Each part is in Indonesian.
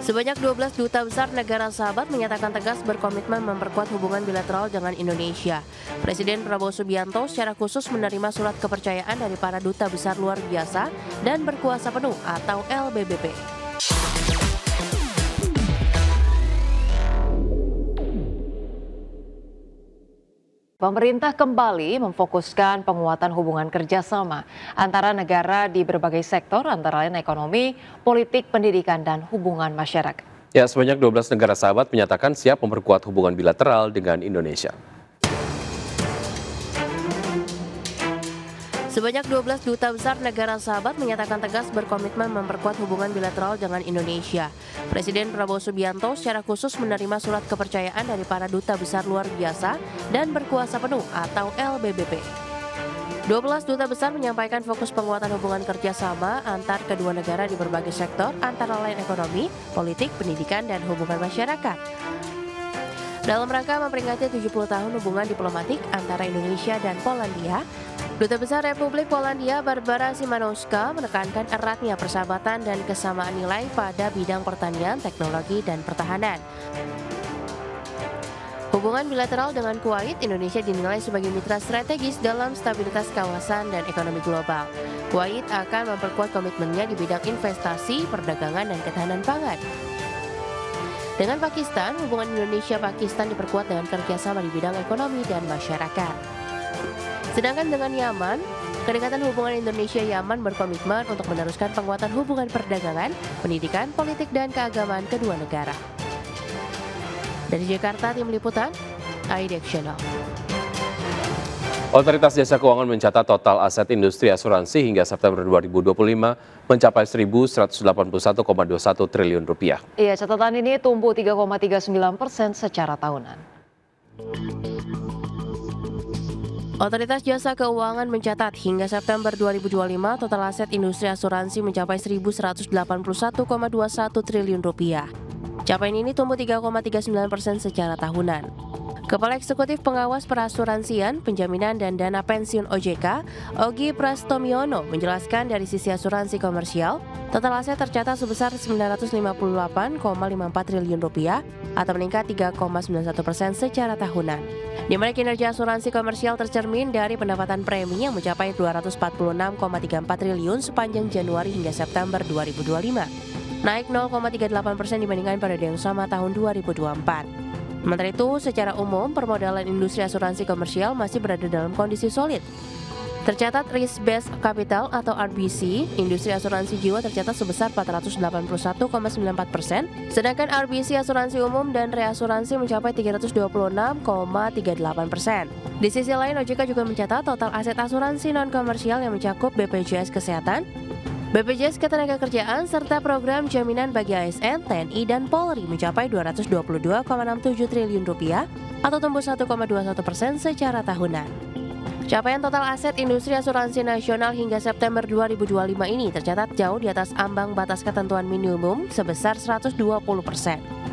Sebanyak 12 duta besar negara sahabat menyatakan tegas berkomitmen memperkuat hubungan bilateral dengan Indonesia. Presiden Prabowo Subianto secara khusus menerima surat kepercayaan dari para duta besar luar biasa dan berkuasa penuh atau LBBP. Pemerintah kembali memfokuskan penguatan hubungan kerjasama antara negara di berbagai sektor, antara lain ekonomi, politik, pendidikan, dan hubungan masyarakat. Ya, sebanyak 12 negara sahabat menyatakan siap memperkuat hubungan bilateral dengan Indonesia. Sebanyak 12 duta besar negara sahabat menyatakan tegas berkomitmen memperkuat hubungan bilateral dengan Indonesia. Presiden Prabowo Subianto secara khusus menerima surat kepercayaan dari para duta besar luar biasa dan berkuasa penuh atau LBBP. 12 duta besar menyampaikan fokus penguatan hubungan kerjasama antar kedua negara di berbagai sektor, antara lain ekonomi, politik, pendidikan, dan hubungan masyarakat. Dalam rangka memperingati 70 tahun hubungan diplomatik antara Indonesia dan Polandia, Duta Besar Republik Polandia Barbara Szymanowska menekankan eratnya persahabatan dan kesamaan nilai pada bidang pertanian, teknologi, dan pertahanan. Hubungan bilateral dengan Kuwait, Indonesia dinilai sebagai mitra strategis dalam stabilitas kawasan dan ekonomi global. Kuwait akan memperkuat komitmennya di bidang investasi, perdagangan, dan ketahanan pangan. Dengan Pakistan, hubungan Indonesia-Pakistan diperkuat dengan kerjasama di bidang ekonomi dan masyarakat. Sedangkan dengan Yaman, kedekatan hubungan Indonesia-Yaman berkomitmen untuk meneruskan penguatan hubungan perdagangan, pendidikan, politik, dan keagamaan kedua negara. Dari Jakarta, tim liputan, IDX Channel. Otoritas Jasa Keuangan mencatat total aset industri asuransi hingga September 2025 mencapai 1.181,21 triliun rupiah. Iya, catatan ini tumbuh 3,39% secara tahunan. Otoritas Jasa Keuangan mencatat hingga September 2025 total aset industri asuransi mencapai 1.181,21 triliun rupiah. Capaian ini tumbuh 3,39% secara tahunan. Kepala Eksekutif Pengawas Perasuransian, Penjaminan dan Dana Pensiun OJK, Ogi Prastomyono menjelaskan dari sisi asuransi komersial, total aset tercatat sebesar 958,54 triliun rupiah atau meningkat 3,91% secara tahunan. Di mana kinerja asuransi komersial tercermin dari pendapatan premi yang mencapai 246,34 triliun sepanjang Januari hingga September 2025, naik 0,38% dibandingkan periode yang sama tahun 2024. Sementara itu, secara umum, permodalan industri asuransi komersial masih berada dalam kondisi solid. Tercatat risk-based capital atau RBC, industri asuransi jiwa tercatat sebesar 481,94%, sedangkan RBC asuransi umum dan reasuransi mencapai 326,38%. Di sisi lain, OJK juga mencatat total aset asuransi non-komersial yang mencakup BPJS Kesehatan, BPJS Ketenagakerjaan, serta program jaminan bagi ASN, TNI, dan Polri mencapai 222,67 triliun rupiah atau tumbuh 1,21% secara tahunan. Capaian total aset industri asuransi nasional hingga September 2025 ini tercatat jauh di atas ambang batas ketentuan minimum sebesar 120%.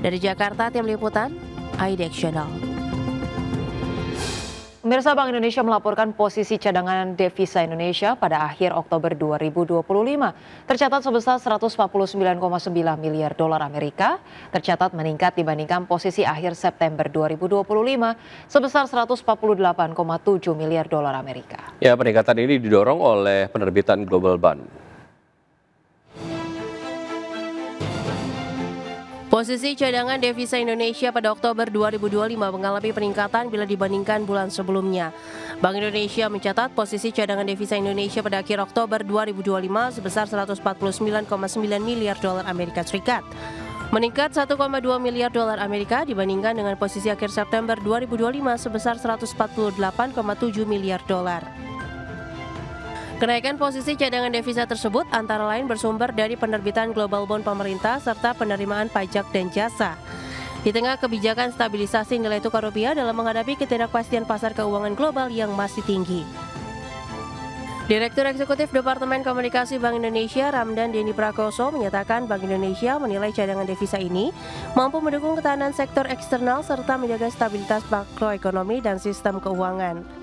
Dari Jakarta, tim liputan, IDX Channel. Pemirsa, Bank Indonesia melaporkan posisi cadangan devisa Indonesia pada akhir Oktober 2025 tercatat sebesar 149,9 miliar dolar Amerika, tercatat meningkat dibandingkan posisi akhir September 2025 sebesar 148,7 miliar dolar Amerika. Ya, peningkatan ini didorong oleh penerbitan Global Bond. Posisi cadangan devisa Indonesia pada Oktober 2025 mengalami peningkatan bila dibandingkan bulan sebelumnya. Bank Indonesia mencatat posisi cadangan devisa Indonesia pada akhir Oktober 2025 sebesar 149,9 miliar dolar Amerika Serikat. Meningkat 1,2 miliar dolar Amerika dibandingkan dengan posisi akhir September 2025 sebesar 148,7 miliar dolar. Kenaikan posisi cadangan devisa tersebut antara lain bersumber dari penerbitan Global Bond pemerintah serta penerimaan pajak dan jasa. Di tengah kebijakan stabilisasi nilai tukar rupiah dalam menghadapi ketidakpastian pasar keuangan global yang masih tinggi. Direktur Eksekutif Departemen Komunikasi Bank Indonesia Ramdan Denny Prakoso menyatakan Bank Indonesia menilai cadangan devisa ini mampu mendukung ketahanan sektor eksternal serta menjaga stabilitas makroekonomi dan sistem keuangan.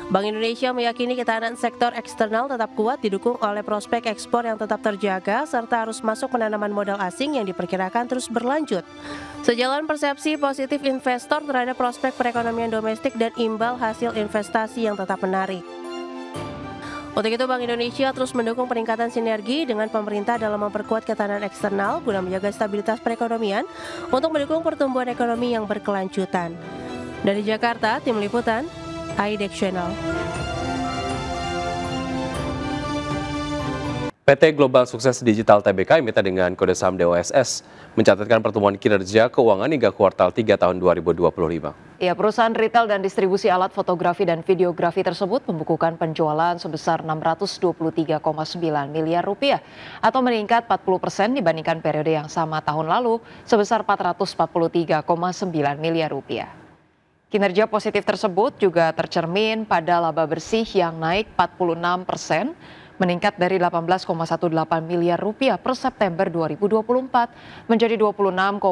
Bank Indonesia meyakini ketahanan sektor eksternal tetap kuat didukung oleh prospek ekspor yang tetap terjaga serta arus masuk penanaman modal asing yang diperkirakan terus berlanjut. Sejalan persepsi positif investor terhadap prospek perekonomian domestik dan imbal hasil investasi yang tetap menarik. Untuk itu, Bank Indonesia terus mendukung peningkatan sinergi dengan pemerintah dalam memperkuat ketahanan eksternal guna menjaga stabilitas perekonomian untuk mendukung pertumbuhan ekonomi yang berkelanjutan. Dari Jakarta, Tim Liputan, IDEX Channel. PT Global Sukses Digital Tbk emiten dengan kode saham DOSS mencatatkan pertumbuhan kinerja keuangan hingga kuartal 3 tahun 2025. Ya, perusahaan retail dan distribusi alat fotografi dan videografi tersebut membukukan penjualan sebesar 623,9 miliar rupiah atau meningkat 40% dibandingkan periode yang sama tahun lalu sebesar 443,9 miliar rupiah. Kinerja positif tersebut juga tercermin pada laba bersih yang naik 46%, meningkat dari 18,18 miliar rupiah per September 2024 menjadi 26,56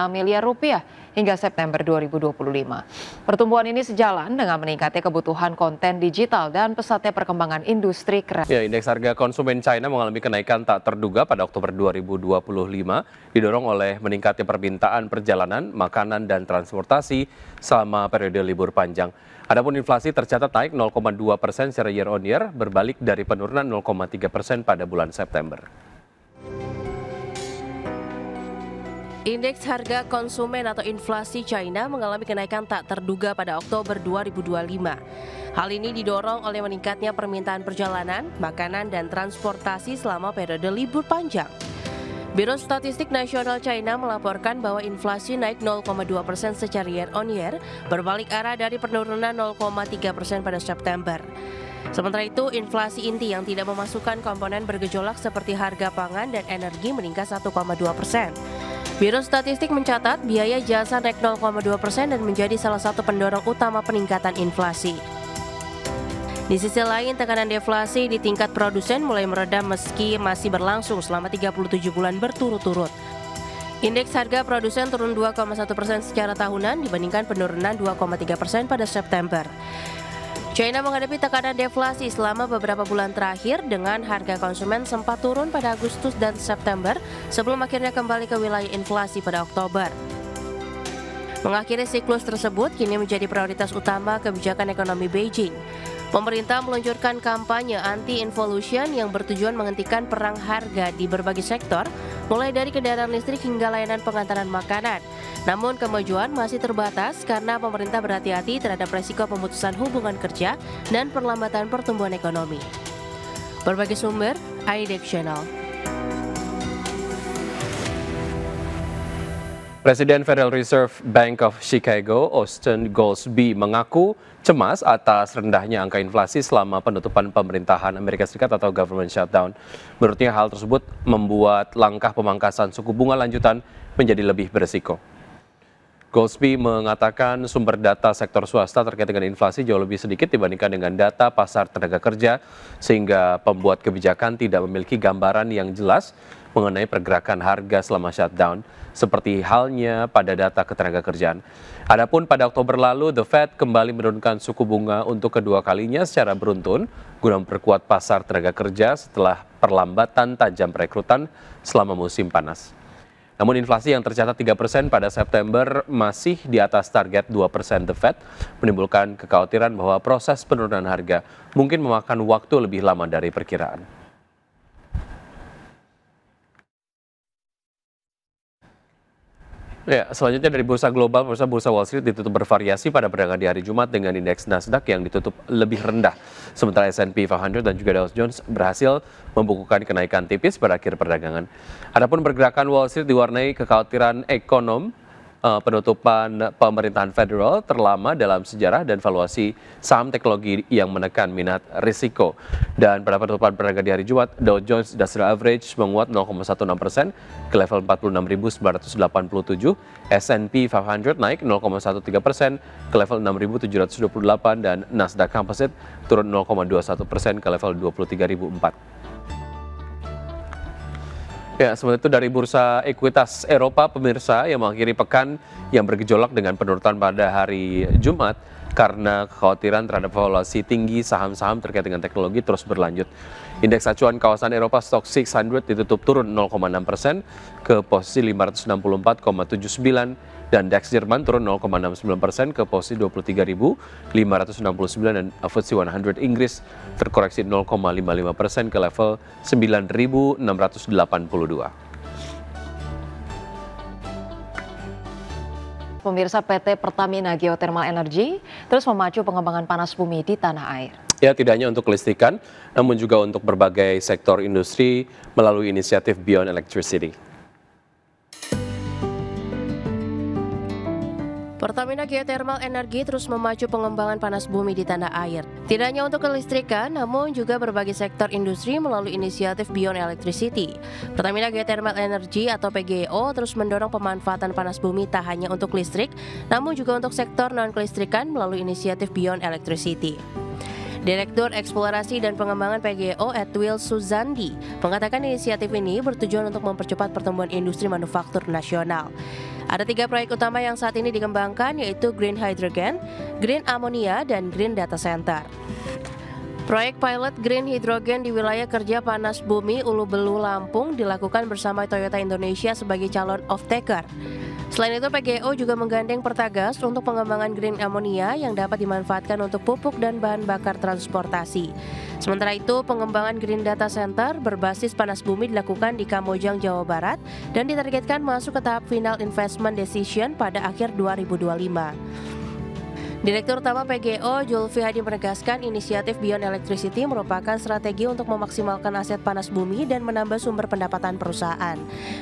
miliar rupiah hingga September 2025. Pertumbuhan ini sejalan dengan meningkatnya kebutuhan konten digital dan pesatnya perkembangan industri kreatif. Ya, indeks harga konsumen China mengalami kenaikan tak terduga pada Oktober 2025, didorong oleh meningkatnya permintaan perjalanan, makanan, dan transportasi selama periode libur panjang. Adapun inflasi tercatat naik 0,2% secara year on year, berbalik dari penurunan 0,3% pada bulan September. Indeks harga konsumen atau inflasi China mengalami kenaikan tak terduga pada Oktober 2025. Hal ini didorong oleh meningkatnya permintaan perjalanan, makanan, dan transportasi selama periode libur panjang. Biro Statistik Nasional China melaporkan bahwa inflasi naik 0,2% secara year on year, berbalik arah dari penurunan 0,3% pada September. Sementara itu, inflasi inti yang tidak memasukkan komponen bergejolak seperti harga pangan dan energi meningkat 1,2%. Biro Statistik mencatat biaya jasa naik 0,2% dan menjadi salah satu pendorong utama peningkatan inflasi. Di sisi lain, tekanan deflasi di tingkat produsen mulai meredam meski masih berlangsung selama 37 bulan berturut-turut. Indeks harga produsen turun 2,1% secara tahunan dibandingkan penurunan 2,3% pada September. China menghadapi tekanan deflasi selama beberapa bulan terakhir dengan harga konsumen sempat turun pada Agustus dan September sebelum akhirnya kembali ke wilayah inflasi pada Oktober. Mengakhiri siklus tersebut kini menjadi prioritas utama kebijakan ekonomi Beijing. Pemerintah meluncurkan kampanye anti-involution yang bertujuan menghentikan perang harga di berbagai sektor, mulai dari kendaraan listrik hingga layanan pengantaran makanan. Namun kemajuan masih terbatas karena pemerintah berhati-hati terhadap resiko pemutusan hubungan kerja dan perlambatan pertumbuhan ekonomi. Berbagai sumber, IDEX Channel. Presiden Federal Reserve Bank of Chicago, Austin Goolsbee, mengaku cemas atas rendahnya angka inflasi selama penutupan pemerintahan Amerika Serikat atau government shutdown. Menurutnya hal tersebut membuat langkah pemangkasan suku bunga lanjutan menjadi lebih beresiko. Goolsbee mengatakan sumber data sektor swasta terkait dengan inflasi jauh lebih sedikit dibandingkan dengan data pasar tenaga kerja, sehingga pembuat kebijakan tidak memiliki gambaran yang jelas mengenai pergerakan harga selama shutdown, seperti halnya pada data ketenagakerjaan. Adapun pada Oktober lalu, The Fed kembali menurunkan suku bunga untuk kedua kalinya secara beruntun guna memperkuat pasar tenaga kerja setelah perlambatan tajam perekrutan selama musim panas. Namun inflasi yang tercatat 3% pada September masih di atas target 2% The Fed, menimbulkan kekhawatiran bahwa proses penurunan harga mungkin memakan waktu lebih lama dari perkiraan. Ya, selanjutnya dari bursa global, bursa Wall Street ditutup bervariasi pada perdagangan di hari Jumat dengan indeks Nasdaq yang ditutup lebih rendah. Sementara S&P 500 dan juga Dow Jones berhasil membukukan kenaikan tipis pada akhir perdagangan. Adapun pergerakan Wall Street diwarnai kekhawatiran penutupan pemerintahan federal terlama dalam sejarah dan valuasi saham teknologi yang menekan minat risiko. Dan pada penutupan perdagangan di hari Jumat, Dow Jones Industrial Average menguat 0,16% ke level 46.987, S&P 500 naik 0,13% ke level 6.728 dan Nasdaq Composite turun 0,21% ke level 23.004. Ya, sementara itu dari bursa ekuitas Eropa, pemirsa, yang mengakhiri pekan yang bergejolak dengan penurunan pada hari Jumat, karena kekhawatiran terhadap valuasi tinggi saham-saham terkait dengan teknologi terus berlanjut. Indeks acuan kawasan Eropa Stock 600 ditutup turun 0,6% ke posisi 564,79 dan DAX Jerman turun 0,69% ke posisi 23.569 dan FTSE 100 Inggris terkoreksi 0,55% ke level 9.682. Pemirsa, PT Pertamina Geothermal Energy terus memacu pengembangan panas bumi di tanah air. Ya, tidak hanya untuk kelistrikan, namun juga untuk berbagai sektor industri melalui inisiatif Beyond Electricity. Pertamina Geothermal Energy terus memacu pengembangan panas bumi di tanah air. Tidak hanya untuk kelistrikan, namun juga berbagai sektor industri melalui inisiatif Beyond Electricity. Pertamina Geothermal Energy atau PGEO terus mendorong pemanfaatan panas bumi tak hanya untuk listrik, namun juga untuk sektor non-kelistrikan melalui inisiatif Beyond Electricity. Direktur Eksplorasi dan Pengembangan PGEO Edwil Suzandi mengatakan inisiatif ini bertujuan untuk mempercepat pertumbuhan industri manufaktur nasional. Ada 3 proyek utama yang saat ini dikembangkan, yaitu Green Hydrogen, Green Ammonia, dan Green Data Center. Proyek pilot Green Hydrogen di wilayah kerja panas bumi Ulu Belu, Lampung dilakukan bersama Toyota Indonesia sebagai calon off-taker. Selain itu, PGEO juga menggandeng Pertagas untuk pengembangan green ammonia yang dapat dimanfaatkan untuk pupuk dan bahan bakar transportasi. Sementara itu, pengembangan Green Data Center berbasis panas bumi dilakukan di Kamojang, Jawa Barat dan ditargetkan masuk ke tahap final investment decision pada akhir 2025. Direktur Utama PGEO Julfi Hadi menegaskan inisiatif Beyond Electricity merupakan strategi untuk memaksimalkan aset panas bumi dan menambah sumber pendapatan perusahaan.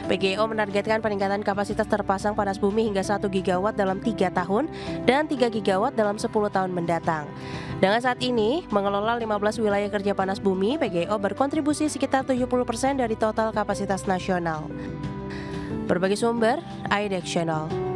PGEO menargetkan peningkatan kapasitas terpasang panas bumi hingga 1 gigawatt dalam 3 tahun dan 3 gigawatt dalam 10 tahun mendatang. Dengan saat ini, mengelola 15 wilayah kerja panas bumi, PGEO berkontribusi sekitar 70% dari total kapasitas nasional. Berbagai sumber, iDex Channel.